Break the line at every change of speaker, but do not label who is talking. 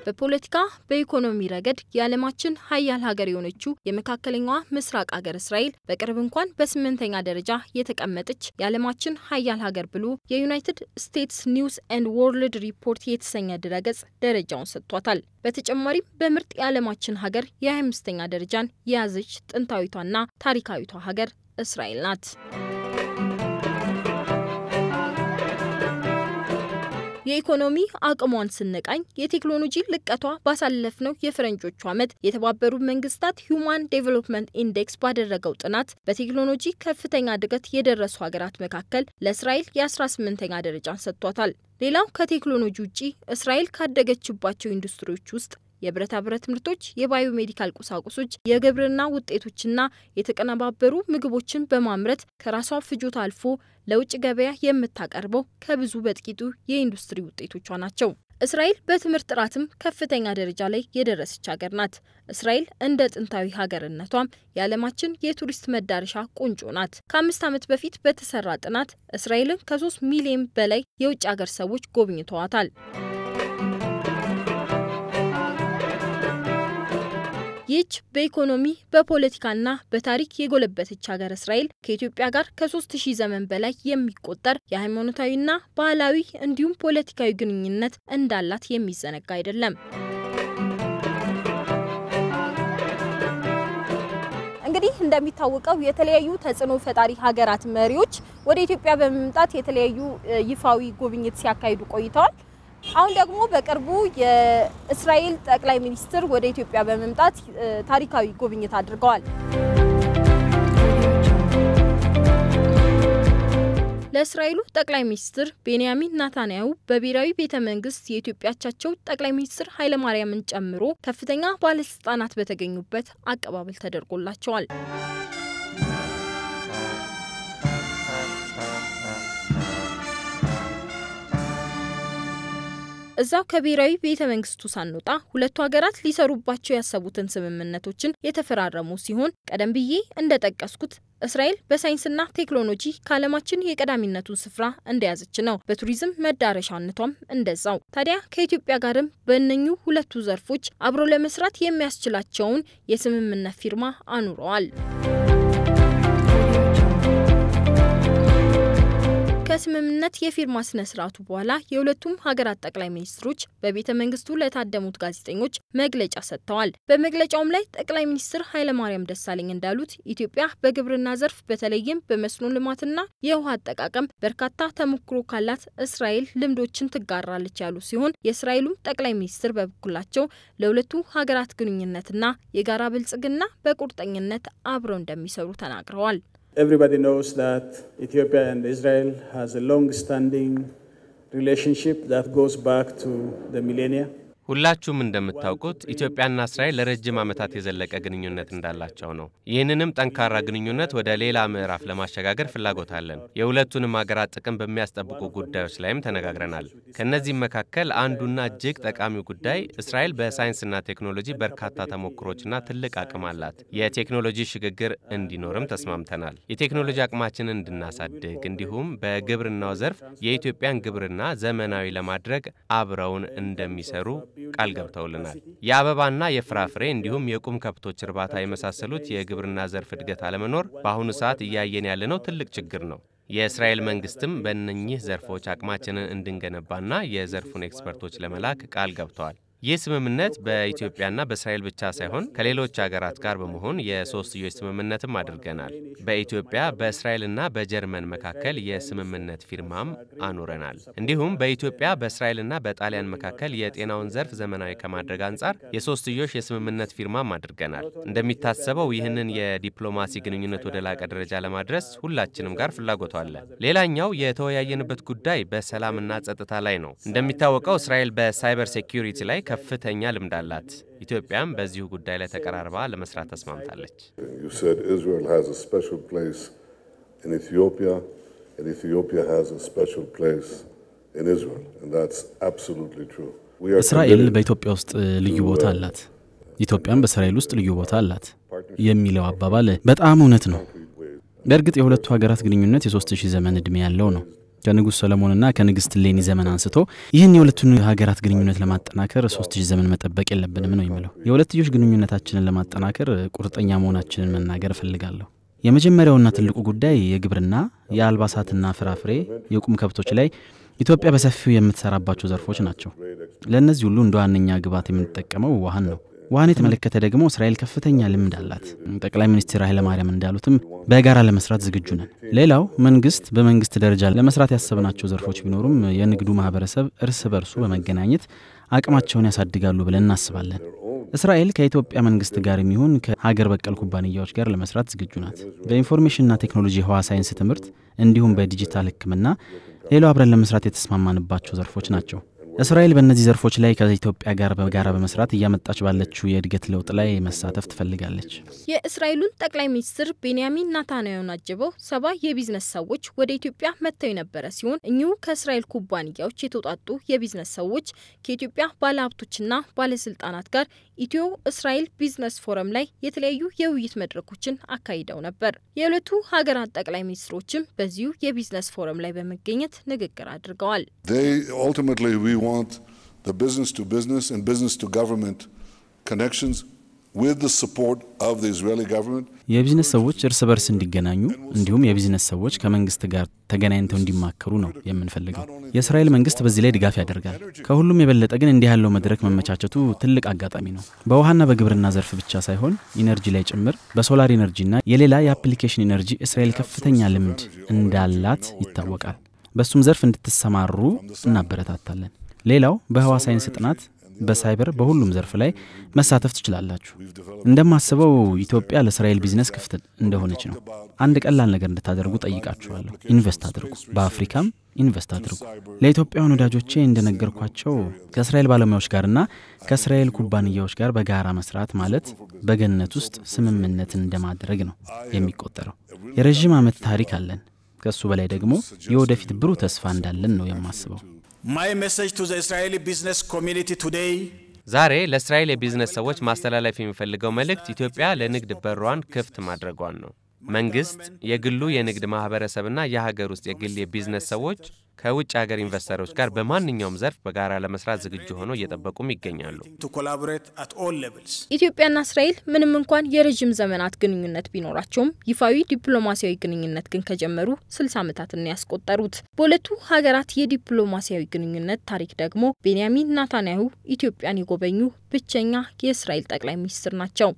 በፖለቲካ በኢኮኖሚ ረገድ የዓለማችን ሀያል ሀገር የሆነችው የመካከለኛዋ ምስራቅ ሀገር እስራኤል በቅርብ እንኳን በ8ኛ ደረጃ የተቀመጠች የዓለማችን ሀያል ሀገር ብሎ የዩናይትድ ስቴትስ ኒውስ ኤንድ ወርልድ ሪፖርት የተሰኘ ድረገጽ ደረጃውን ሰጥቷታል። በተጨማሪም በምርጥ የዓለማችን ሀገር የ25ኛ ደረጃን የያዘች ጥንታዊቷና ታሪካዊቷ ሀገር እስራኤል ናት። የኢኮኖሚ አቅሟን ስንቃኝ የቴክኖሎጂ ልቀቷ ባሳለፍነው የፈረንጆቹ ዓመት የተባበሩት መንግስታት ሂዩማን ዴቨሎፕመንት ኢንዴክስ ባደረገው ጥናት በቴክኖሎጂ ከፍተኛ እድገት የደረሱ ሀገራት መካከል ለእስራኤል የ18ኛ ደረጃን ሰጥቷታል። ሌላው ከቴክኖሎጂ ውጪ እስራኤል ካደገችባቸው ኢንዱስትሪዎች ውስጥ የብረታ ብረት ምርቶች፣ የባዮሜዲካል ቁሳቁሶች፣ የግብርና ውጤቶችና የተቀነባበሩ ምግቦችን በማምረት ከራሷ ፍጆታ አልፎ ለውጭ ገበያ የምታቀርበው ከብዙ በጥቂቱ የኢንዱስትሪ ውጤቶቿ ናቸው። እስራኤል በትምህርት ጥራትም ከፍተኛ ደረጃ ላይ የደረሰች ሀገር ናት። እስራኤል እንደ ጥንታዊ ሀገርነቷም የዓለማችን የቱሪስት መዳረሻ ቁንጮ ናት። ከ5 ዓመት በፊት በተሰራ ጥናት እስራኤልን ከ3 ሚሊዮን በላይ የውጭ ሀገር ሰዎች ጎብኝተዋታል። ይህች በኢኮኖሚ በፖለቲካና በታሪክ የጎለበተች ሀገር እስራኤል ከኢትዮጵያ ጋር ከ3000 ዘመን በላይ የሚቆጠር የሃይማኖታዊና ባህላዊ እንዲሁም ፖለቲካዊ ግንኙነት እንዳላት የሚዘነጋ አይደለም። እንግዲህ እንደሚታወቀው የተለያዩ ተጽዕኖ ፈጣሪ ሀገራት መሪዎች ወደ ኢትዮጵያ በመምጣት የተለያዩ ይፋዊ ጉብኝት ሲያካሂዱ ቆይተዋል። አሁን ደግሞ በቅርቡ የእስራኤል ጠቅላይ ሚኒስትር ወደ ኢትዮጵያ በመምጣት ታሪካዊ ጉብኝት አድርገዋል። ለእስራኤሉ ጠቅላይ ሚኒስትር ቤንያሚን ኔታንያሁ በብሔራዊ ቤተ መንግስት የኢትዮጵያቻቸው ጠቅላይ ሚኒስትር ኃይለማርያምን ጨምሮ ከፍተኛ ባለስልጣናት በተገኙበት አቀባበል ተደርጎላቸዋል። እዛው ከብሔራዊ ቤተ መንግስቱ ሳንወጣ ሁለቱ ሀገራት ሊሰሩባቸው ያሰቡትን ስምምነቶችን የተፈራረሙ ሲሆን ቀደም ብዬ እንደጠቀስኩት እስራኤል በሳይንስና ቴክኖሎጂ ከዓለማችን የቀዳሚነቱን ስፍራ እንደያዘች ነው። በቱሪዝም መዳረሻነቷም እንደዛው። ታዲያ ከኢትዮጵያ ጋርም በእነኙ ሁለቱ ዘርፎች አብሮ ለመስራት የሚያስችላቸውን የስምምነት ፊርማ አኑረዋል። ከስምምነት የፊርማ ስነ ስርዓቱ በኋላ የሁለቱም ሀገራት ጠቅላይ ሚኒስትሮች በቤተ መንግስቱ ለታደሙት ጋዜጠኞች መግለጫ ሰጥተዋል። በመግለጫውም ላይ ጠቅላይ ሚኒስትር ኃይለማርያም ደሳለኝ እንዳሉት ኢትዮጵያ በግብርና ዘርፍ በተለይም በመስኖ ልማትና የውሃ አጠቃቀም በርካታ ተሞክሮ ካላት እስራኤል ልምዶችን ትጋራለች ያሉ ሲሆን የእስራኤሉም ጠቅላይ ሚኒስትር በበኩላቸው ለሁለቱ ሀገራት ግንኙነትና የጋራ ብልጽግና በቁርጠኝነት አብረው እንደሚሰሩ ተናግረዋል።
Everybody knows that Ethiopia and Israel has a long-standing relationship that goes back to the millennia.
ሁላችሁም እንደምታውቁት ኢትዮጵያና እስራኤል ለረጅም ዓመታት የዘለቀ ግንኙነት እንዳላቸው ነው። ይህንንም ጠንካራ ግንኙነት ወደ ሌላ ምዕራፍ ለማሸጋገር ፍላጎት አለን። የሁለቱንም ሀገራት ጥቅም በሚያስጠብቁ ጉዳዮች ላይም ተነጋግረናል። ከነዚህም መካከል አንዱና እጅግ ጠቃሚው ጉዳይ እስራኤል በሳይንስና ቴክኖሎጂ በርካታ ተሞክሮችና ትልቅ አቅም አላት። የቴክኖሎጂ ሽግግር እንዲኖርም ተስማምተናል። የቴክኖሎጂ አቅማችንን እንድናሳድግ እንዲሁም በግብርናው ዘርፍ የኢትዮጵያን ግብርና ዘመናዊ ለማድረግ አብረውን እንደሚሰሩ ቃል ገብተውልናል። የአበባና የፍራፍሬ እንዲሁም የቁም ከብቶች እርባታ የመሳሰሉት የግብርና ዘርፍ እድገት አለመኖር በአሁኑ ሰዓት እያየን ያለነው ትልቅ ችግር ነው። የእስራኤል መንግስትም በእነኚህ ዘርፎች አቅማችንን እንድንገነባና የዘርፉን ኤክስፐርቶች ለመላክ ቃል ገብተዋል። ይህ ስምምነት በኢትዮጵያና በእስራኤል ብቻ ሳይሆን ከሌሎች ሀገራት ጋር በመሆን የሶስትዮሽ ስምምነትም አድርገናል። በኢትዮጵያ በእስራኤልና በጀርመን መካከል የስምምነት ፊርማም አኑረናል። እንዲሁም በኢትዮጵያ በእስራኤልና በጣሊያን መካከል የጤናውን ዘርፍ ዘመናዊ ከማድረግ አንጻር የሶስትዮሽ የስምምነት ፊርማም አድርገናል። እንደሚታሰበው ይህንን የዲፕሎማሲ ግንኙነት ወደ ላቀ ደረጃ ለማድረስ ሁላችንም ጋር ፍላጎት አለ። ሌላኛው የተወያየንበት ጉዳይ በሰላምና ጸጥታ ላይ ነው። እንደሚታወቀው እስራኤል በሳይበር ሴኩሪቲ ላይ ከፍተኛ ልምድ አላት። ኢትዮጵያም በዚሁ ጉዳይ ላይ ተቀራርባ ለመስራት ተስማምታለች።
You said Israel has a special place in Ethiopia and Ethiopia has a special place in Israel and that's absolutely true.
እስራኤል በኢትዮጵያ ውስጥ ልዩ ቦታ አላት። ኢትዮጵያም በእስራኤል ውስጥ ልዩ ቦታ አላት የሚለው አባባል በጣም እውነት ነው። በእርግጥ የሁለቱ ሀገራት ግንኙነት የ3000 ዘመን ዕድሜ ያለው ነው። ከንጉስ ሰለሞንና ከንግስት ሌኒ ዘመን አንስቶ ይህን የሁለቱን ሀገራት ግንኙነት ለማጠናከር 3000 ዘመን መጠበቅ የለብንም ነው የሚለው። የሁለትዮሽ ግንኙነታችንን ለማጠናከር ቁርጠኛ መሆናችንን መናገር ፈልጋለሁ። የመጀመሪያውና ትልቁ ጉዳይ የግብርና፣ የአልባሳትና ፍራፍሬ፣ የቁም ከብቶች ላይ ኢትዮጵያ በሰፊው የምትሰራባቸው ዘርፎች ናቸው። ለነዚህ ሁሉ እንደ ዋነኛ ግብዓት የምንጠቀመው ውሃን ነው። ውሃን የተመለከተ ደግሞ እስራኤል ከፍተኛ ልምድ አላት። ጠቅላይ ሚኒስትር ኃይለ ማርያም እንዳሉትም በጋራ ለመስራት ዝግጁ ነን። ሌላው በመንግስት ደረጃ ለመስራት ያሰብናቸው ዘርፎች ቢኖሩም የንግዱ ማህበረሰብ እርስ በርሱ በመገናኘት አቅማቸውን ያሳድጋሉ ብለን እናስባለን። እስራኤል ከኢትዮጵያ መንግስት ጋር የሚሆን ከሀገር በቀል ኩባንያዎች ጋር ለመስራት ዝግጁ ናት። በኢንፎርሜሽንና ቴክኖሎጂ ህዋ ሳይንስ ትምህርት እንዲሁም በዲጂታል ህክምና ሌላው አብረን ለመስራት የተስማማንባቸው ዘርፎች ናቸው። እስራኤል በእነዚህ ዘርፎች ላይ ከኢትዮጵያ ጋር በጋራ በመስራት እያመጣች ባለችው የእድገት ለውጥ ላይ መሳተፍ ትፈልጋለች።
የእስራኤሉን ጠቅላይ ሚኒስትር ቤንያሚን ናታንያሁን አጅበው 70 የቢዝነስ ሰዎች ወደ ኢትዮጵያ መጥተው የነበረ ሲሆን እኚሁ ከእስራኤል ኩባንያዎች የተውጣጡ የቢዝነስ ሰዎች ከኢትዮጵያ ባለሀብቶችና ባለስልጣናት ጋር ኢትዮ እስራኤል ቢዝነስ ፎረም ላይ የተለያዩ የውይይት መድረኮችን አካሂደው ነበር። የሁለቱ ሀገራት ጠቅላይ ሚኒስትሮችም በዚሁ የቢዝነስ ፎረም ላይ በመገኘት ንግግር አድርገዋል።
We want the business to business and business to government connections with the support of the Israeli government.
የቢዝነስ ሰዎች እርስ በርስ እንዲገናኙ እንዲሁም የቢዝነስ ሰዎች ከመንግስት ጋር ተገናኝተው እንዲማከሩ ነው የምንፈልገው። የእስራኤል መንግስት በዚህ ላይ ድጋፍ ያደርጋል። ከሁሉም የበለጠ ግን እንዲህ ያለው መድረክ መመቻቸቱ ትልቅ አጋጣሚ ነው። በውሃና በግብርና ዘርፍ ብቻ ሳይሆን ኢነርጂ ላይ ጭምር በሶላር ኢነርጂና የሌላ የአፕሊኬሽን ኢነርጂ እስራኤል ከፍተኛ ልምድ እንዳላት ይታወቃል። በሱም ዘርፍ እንድትሰማሩ እናበረታታለን። ሌላው በህዋ ሳይንስ ጥናት፣ በሳይበር በሁሉም ዘርፍ ላይ መሳተፍ ትችላላችሁ። እንደማስበው ኢትዮጵያ ለእስራኤል ቢዝነስ ክፍት እንደሆነች ነው። አንድ ቀላል ነገር እንድታደርጉ ጠይቃችኋለሁ። ኢንቨስት አድርጉ፣ በአፍሪካም ኢንቨስት አድርጉ። ለኢትዮጵያውያን ወዳጆቼ እንደነገርኳቸው ከእስራኤል ባለሙያዎች ጋርና ከእስራኤል ኩባንያዎች ጋር በጋራ መስራት ማለት በገነት ውስጥ ስምምነት እንደማድረግ ነው የሚቆጠረው። የረጅም ዓመት ታሪክ አለን። ከሱ በላይ ደግሞ የወደፊት ብሩህ ተስፋ እንዳለን ነው የማስበው።
My message to the Israeli business community today
ዛሬ ለእስራኤል የቢዝነስ ሰዎች ማስተላለፍ የሚፈልገው መልእክት ኢትዮጵያ ለንግድ በሯን ክፍት ማድረጓን ነው። መንግስት፣ የግሉ የንግድ ማህበረሰብና የሀገር ውስጥ የግል የቢዝነስ ሰዎች ከውጭ ሀገር ኢንቨስተሮች ጋር በማንኛውም ዘርፍ በጋራ ለመስራት ዝግጁ ሆነው እየጠበቁም ይገኛሉ።
ኢትዮጵያና እስራኤል ምንም እንኳን የረጅም ዘመናት ግንኙነት ቢኖራቸውም ይፋዊ ዲፕሎማሲያዊ ግንኙነት ግን ከጀመሩ 60 ዓመታትን ያስቆጠሩት። በሁለቱ ሀገራት የዲፕሎማሲያዊ ግንኙነት ታሪክ ደግሞ ቤንያሚን ናታንያሁ ኢትዮጵያን የጎበኙ ብቸኛ የእስራኤል ጠቅላይ ሚኒስትር ናቸው።